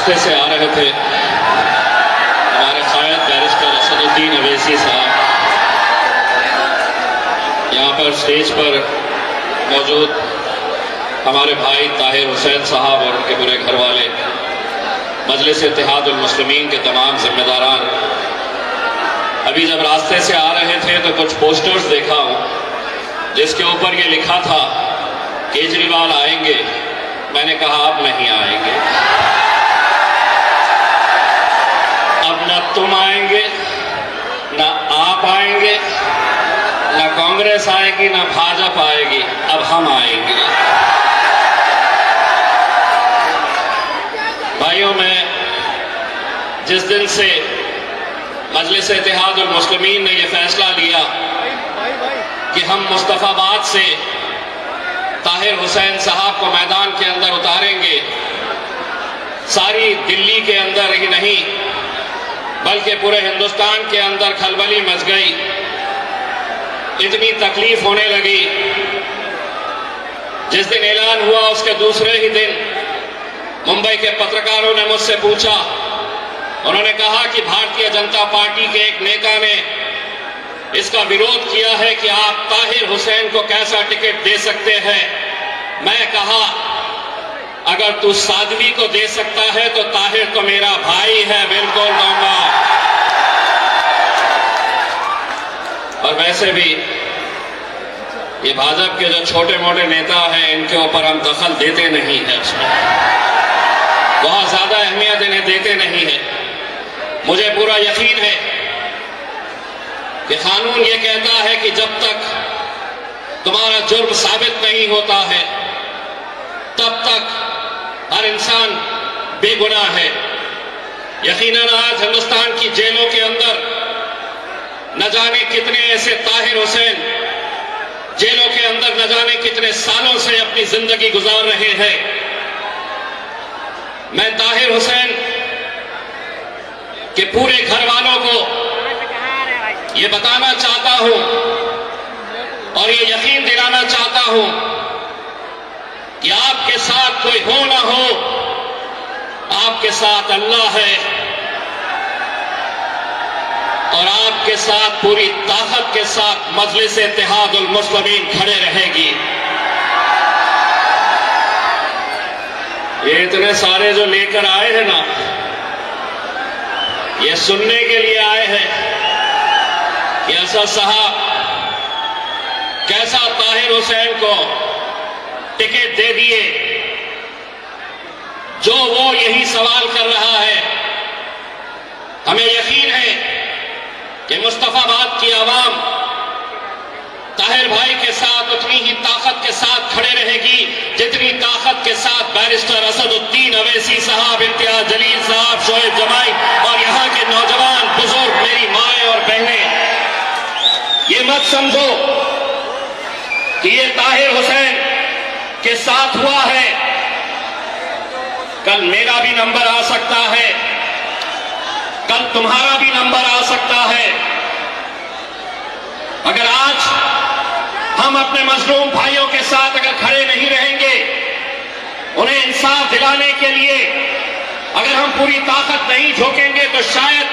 रास्ते से आ रहे थे, हमारे कायद बैरिस्टर असदुद्दीन अवैसी साहब यहाँ पर स्टेज पर मौजूद, हमारे भाई ताहिर हुसैन साहब और उनके बुरे घर वाले, मजलिस इत्तेहादुल मुस्लिमीन के तमाम जिम्मेदारान, अभी जब रास्ते से आ रहे थे तो कुछ पोस्टर्स देखा हूं जिसके ऊपर ये लिखा था केजरीवाल आएंगे। मैंने कहा अब नहीं आएंगे, अब न तुम आएंगे, न आप आएंगे, न कांग्रेस आएगी, न भाजपा आएगी, अब हम आएंगे। भाइयों, मैं जिस दिन से मजलिस इत्तेहादुल मुस्लिमीन ने यह फैसला लिया कि हम मुस्तफाबाद से ताहिर हुसैन साहब को मैदान के अंदर उतारेंगे, सारी दिल्ली के अंदर ही नहीं बल्कि पूरे हिंदुस्तान के अंदर खलबली मच गई, इतनी तकलीफ होने लगी। जिस दिन ऐलान हुआ उसके दूसरे ही दिन मुंबई के पत्रकारों ने मुझसे पूछा, उन्होंने कहा कि भारतीय जनता पार्टी के एक नेता ने इसका विरोध किया है कि आप ताहिर हुसैन को कैसा टिकट दे सकते हैं। मैं कहा, अगर तू साध्वी को दे सकता है तो ताहिर तो मेरा भाई है, बिल्कुल दूंगा। और वैसे भी ये भाजपा के जो छोटे मोटे नेता हैं, इनके ऊपर हम दखल देते नहीं है, उसमें बहुत ज्यादा अहमियत इन्हें देते नहीं है। मुझे पूरा यकीन है कि कानून ये कहता है कि जब तक तुम्हारा जुर्म साबित नहीं होता है तब तक हर इंसान बेगुनाह है। यकीनन आज हिंदुस्तान की जेलों के अंदर न जाने कितने ऐसे ताहिर हुसैन जेलों के अंदर न जाने कितने सालों से अपनी जिंदगी गुजार रहे हैं। मैं ताहिर हुसैन के पूरे घर वालों को ये बताना चाहता हूं और ये यकीन दिलाना चाहता हूं कि आपके साथ कोई हो ना हो, आपके साथ अल्लाह है और आपके साथ पूरी ताकत के साथ मजलिस इत्तेहादुल मुस्लिमीन खड़े रहेगी। ये इतने सारे जो लेकर आए हैं ना, ये सुनने के लिए आए हैं कि असद साहब कैसा ताहिर हुसैन को टिकट दे दिए। जो वो यही सवाल कर रहा है, हमें यकीन है कि मुस्तफाबाद की आवाम ताहिर भाई के साथ उतनी ही ताकत के साथ खड़े रहेगी जितनी ताकत के साथ बैरिस्टर असदुद्दीन अवैसी साहब, इम्तियाज जलील साहब, शोएब जमाई और यहां के नौजवान बुजुर्ग, मेरी माएं और बहनें, ये मत समझो कि ये ताहिर हुसैन के साथ हुआ है, कल मेरा भी नंबर आ सकता है, कल तुम्हारा भी नंबर आ सकता है। अगर आज हम अपने मजलूम भाइयों के साथ अगर खड़े नहीं रहेंगे, उन्हें इंसाफ दिलाने के लिए अगर हम पूरी ताकत नहीं झोंकेंगे तो शायद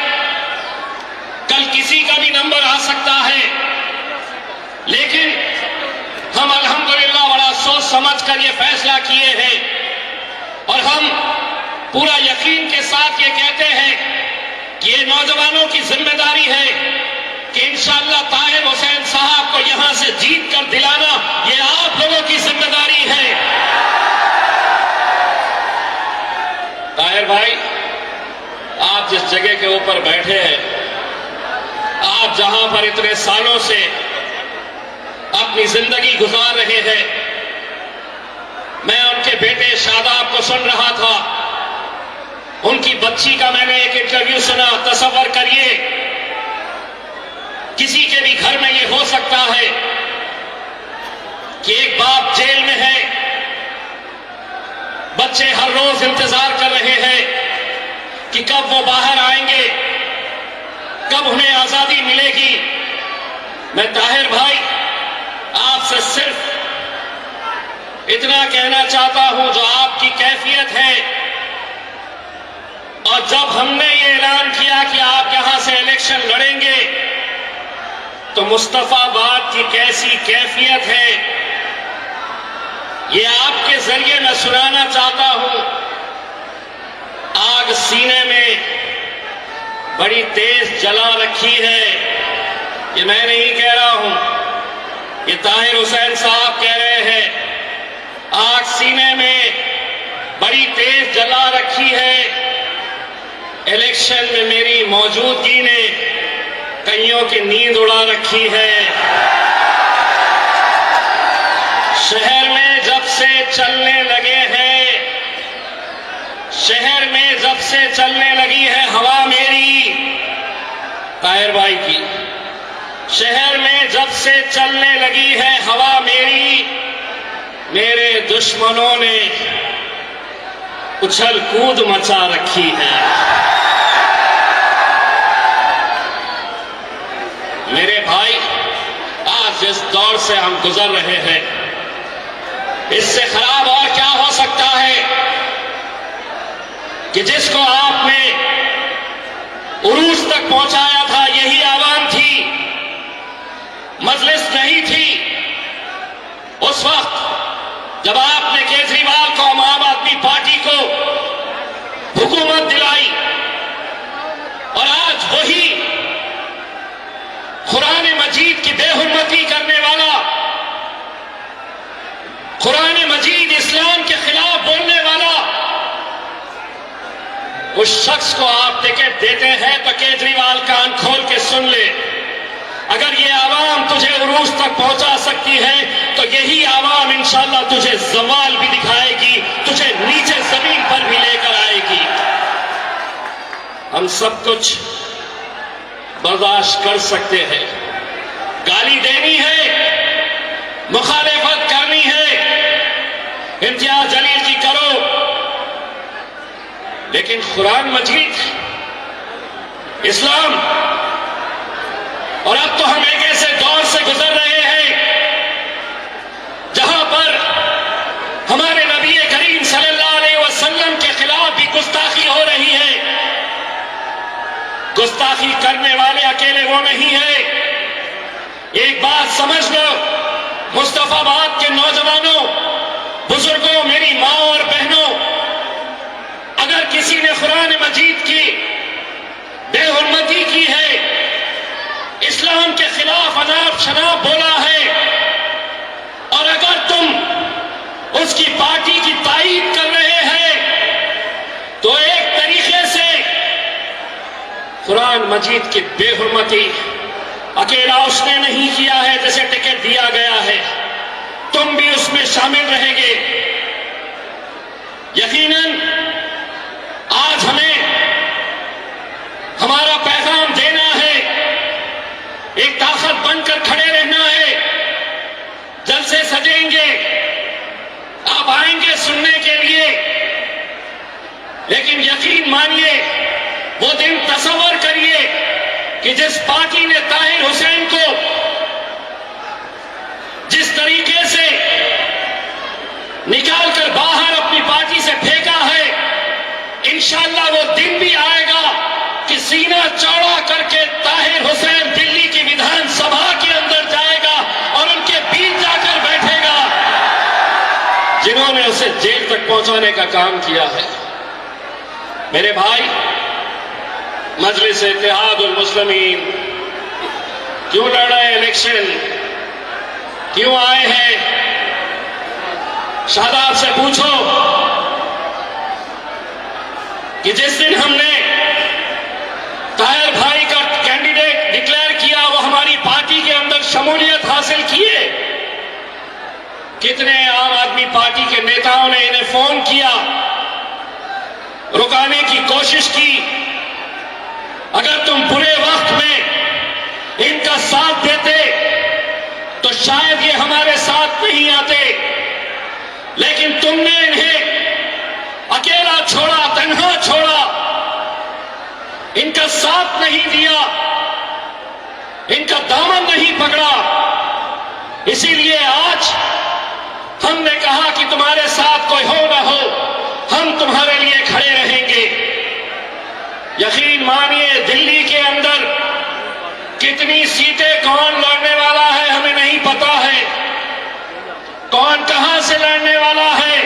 कल किसी का भी नंबर आ सकता है। लेकिन हम अल्हम्दुलिल्लाह बड़ा सोच समझ कर ये फैसला किए हैं और हम पूरा यकीन के साथ ये कहते हैं कि ये नौजवानों की जिम्मेदारी है कि इंशाअल्लाह ताहिर हुसैन साहब को यहां से जीत कर दिलाना ये आप लोगों की जिम्मेदारी है। ताहिर भाई, आप जिस जगह के ऊपर बैठे हैं, आप जहां पर इतने सालों से अपनी जिंदगी गुजार रहे हैं, मैं उनके बेटे शादाब को सुन रहा था, उनकी बच्ची का मैंने एक इंटरव्यू सुना। तसव्वुर करिए, किसी के भी घर में ये हो सकता है कि एक बाप जेल में है, बच्चे हर रोज इंतजार कर रहे हैं कि कब वो बाहर आएंगे, कब उन्हें आजादी मिलेगी। मैं ताहिर भाई आपसे सिर्फ इतना कहना चाहता हूं, जो आपकी कैफियत है हमने ये ऐलान किया कि आप यहां से इलेक्शन लड़ेंगे, तो मुस्तफाबाद की कैसी कैफियत है ये आपके जरिए मैं सुनाना चाहता हूं। आग सीने में बड़ी तेज जला रखी है, ये मैं नहीं कह रहा हूं, ये ताहिर हुसैन साहब कह रहे हैं। आग सीने में बड़ी तेज जला रखी है, इलेक्शन में मेरी मौजूदगी ने कईयों की नींद उड़ा रखी है। शहर में जब से चलने लगे हैं, शहर में जब से चलने लगी है हवा मेरी, ताहिर भाई की, शहर में जब से चलने लगी है हवा मेरी, मेरे दुश्मनों ने उछल कूद मचा रखी है। मेरे भाई, आज जिस दौर से हम गुजर रहे हैं, इससे खराब और क्या हो सकता है कि जिसको आपने उरूज तक पहुंचाया था यही आवाम थी, मजलिस नहीं थी। उस वक्त जब आपने केजरीवाल को, आम आदमी पार्टी को हुकूमत दिलाई, और आज वही कुरान मजीद की बेहुरमती करने वाला, कुरान मजीद इस्लाम के खिलाफ बोलने वाला उस शख्स को आप टिकट देते हैं, तो केजरीवाल कान खोल के सुन ले। अगर ये आवाम तुझे उरूज तक पहुंचा सकती है, तो यही आवाम इंशाअल्लाह तुझे जवाल भी दिखाएगी, तुझे नीचे जमीन पर भी लेकर आएगी। हम सब कुछ बर्दाश्त कर सकते हैं, गाली देनी है, मुखालिफत करनी है, इम्तियाज जलील की करो, लेकिन कुरान मजीद, इस्लाम, और अब तो हम एक ऐसे दौर से गुजर रहे हैं जहां पर हमारे नबी करीम सल्लल्लाहु अलैहि वसल्लम के खिलाफ भी गुस्ताखी हो रही है। गुस्ताखी करने वाले अकेले वो नहीं है। एक बात समझ लो, मुस्तफाबाद के नौजवानों, बुजुर्गों, मेरी माँ और बहनों, अगर किसी ने कुरान मजीद की बेहुरमती की है, इस्लाम के खिलाफ अनाप शनाप बोला है, और अगर तुम उसकी पार्टी की तायीद कर रहे हैं, तो एक तरीके से कुरान मजीद की बेहुरमती अकेला उसने नहीं किया है जिसे टिकट दिया गया है, तुम भी उसमें शामिल रहेंगे। यकीनन आज हमें हमारा पैगाम देना है, एक ताकत बनकर खड़े रहना है। जलसे सजेंगे, आप आएंगे सुनने के लिए, लेकिन यकीन मानिए, वो दिन तसव्वुर करिए कि जिस पार्टी ने ताहिर हुसैन को जिस तरीके से निकालकर बाहर अपनी पार्टी से फेंका है, इंशाअल्लाह वो दिन भी आएगा कि सीना चौड़ा करके ताहिर हुसैन दिल्ली की विधानसभा के अंदर जाएगा और उनके बीच जाकर बैठेगा जिन्होंने उसे जेल तक पहुंचाने का काम किया है। मेरे भाई, मजलिस इत्तेहादुल मुस्लिमीन क्यों लड़ रहे हैं इलेक्शन, क्यों आए हैं? शादाब से पूछो कि जिस दिन हमने ताहिर भाई का कैंडिडेट डिक्लेयर किया, वो हमारी पार्टी के अंदर शमूलियत हासिल किए। कितने आम आदमी पार्टी के नेताओं ने इन्हें फोन किया, रुकाने की कोशिश की। अगर तुम बुरे वक्त में इनका साथ देते तो शायद ये हमारे साथ नहीं आते, लेकिन तुमने इन्हें अकेला छोड़ा, तन्हा छोड़ा, इनका साथ नहीं दिया, इनका दामन नहीं पकड़ा। इसीलिए आज हमने कहा कि तुम्हारे साथ कोई हो ना हो, हम तुम्हारे लिए खड़े रहेंगे। कितनी सीटें कौन लड़ने वाला है हमें नहीं पता है, कौन कहां से लड़ने वाला है,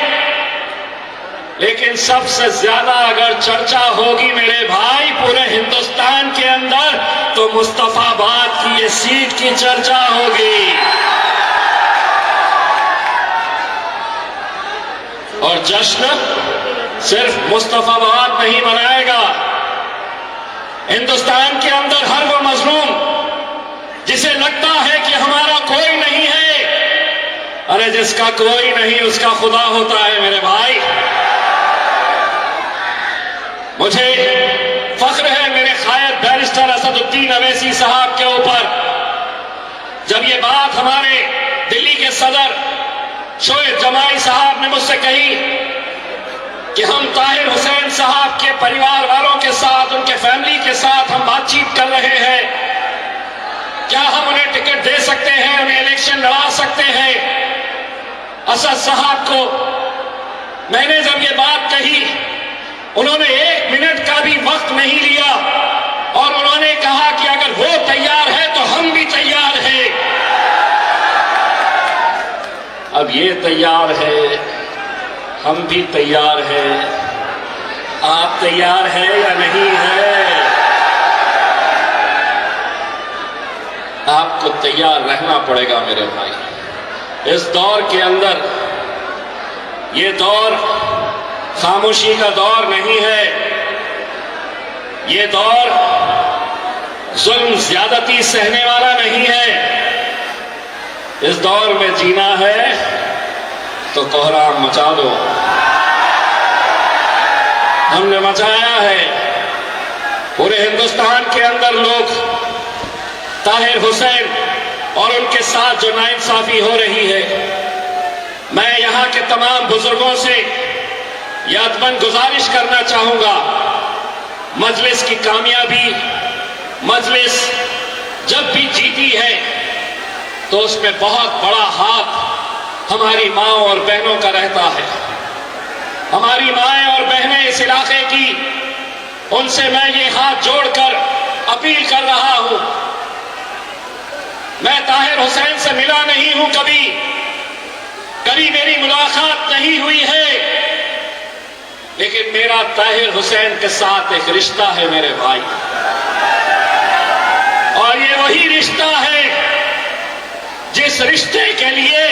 लेकिन सबसे ज्यादा अगर चर्चा होगी मेरे भाई पूरे हिंदुस्तान के अंदर तो मुस्तफाबाद की ये सीट की चर्चा होगी। और जश्न सिर्फ मुस्तफाबाद नहीं मनाएगा, हिंदुस्तान के अंदर हर वो मजलूम जिसे लगता है कि हमारा कोई नहीं है, अरे जिसका कोई नहीं उसका खुदा होता है मेरे भाई। मुझे फख्र है मेरे कायद बैरिस्टर असदुद्दीन अवैसी साहब के ऊपर, जब ये बात हमारे दिल्ली के सदर शोएब जमाई साहब ने मुझसे कही कि हम ताहिर हुसैन साहब के परिवार वालों के साथ, उनके फैमिली के साथ हम बातचीत कर रहे हैं, क्या हम उन्हें टिकट दे सकते हैं, उन्हें इलेक्शन लड़ा सकते हैं। असद साहब को मैंने जब ये बात कही, उन्होंने 1 मिनट का भी वक्त नहीं लिया और उन्होंने कहा कि अगर वो तैयार है तो हम भी तैयार हैं। अब ये तैयार है, हम भी तैयार हैं, आप तैयार हैं या नहीं है? आपको तैयार रहना पड़ेगा मेरे भाई। इस दौर के अंदर, ये दौर खामोशी का दौर नहीं है, ये दौर जुल्म ज्यादती सहने वाला नहीं है। इस दौर में जीना है तो कोहराम मचा दो। हमने मचाया है, पूरे हिंदुस्तान के अंदर लोग ताहिर हुसैन और उनके साथ जो नाइंसाफी हो रही है, मैं यहां के तमाम बुजुर्गों से यादमंद गुजारिश करना चाहूंगा, मजलिस की कामयाबी, मजलिस जब भी जीती है तो उसमें बहुत बड़ा हाथ हमारी माओ और बहनों का रहता है। हमारी माएं और बहनें इस इलाके की, उनसे मैं ये हाथ जोड़कर अपील कर रहा हूं। मैं ताहिर हुसैन से मिला नहीं हूं, कभी मेरी मुलाकात नहीं हुई है, लेकिन मेरा ताहिर हुसैन के साथ एक रिश्ता है मेरे भाई, और ये वही रिश्ता है जिस रिश्ते के लिए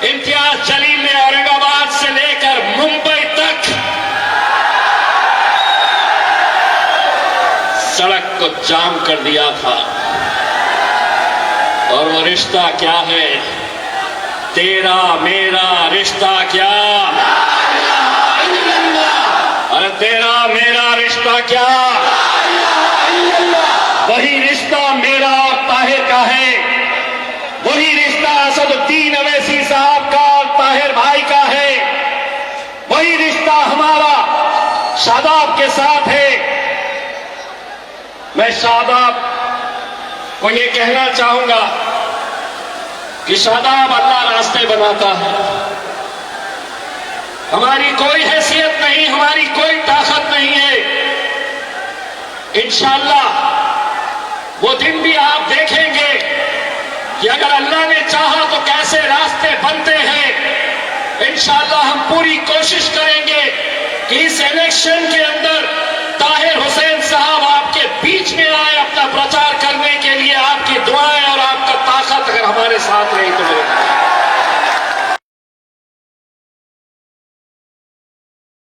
इम्तियाज जलील ने औरंगाबाद से लेकर मुंबई तक सड़क को जाम कर दिया था। और वो रिश्ता क्या है? तेरा मेरा रिश्ता क्या? अरे तेरा मेरा रिश्ता क्या? वही रिश्ता मेरा और ताहिर का है, वही रिश्ता असदुद्दीन अवैसी साहब का और ताहिर भाई का है, वही रिश्ता हमारा शादाब के साथ है। मैं शादाब को ये कहना चाहूंगा कि शादाब अल्लाह रास्ते बनाता है। हमारी कोई हैसियत नहीं, हमारी कोई ताकत नहीं है। इंशाअल्लाह वो दिन भी आप देखेंगे कि अगर अल्लाह ने चाहा तो कैसे रास्ते बनते हैं। इंशाअल्लाह हम पूरी कोशिश करेंगे कि इस इलेक्शन के अंदर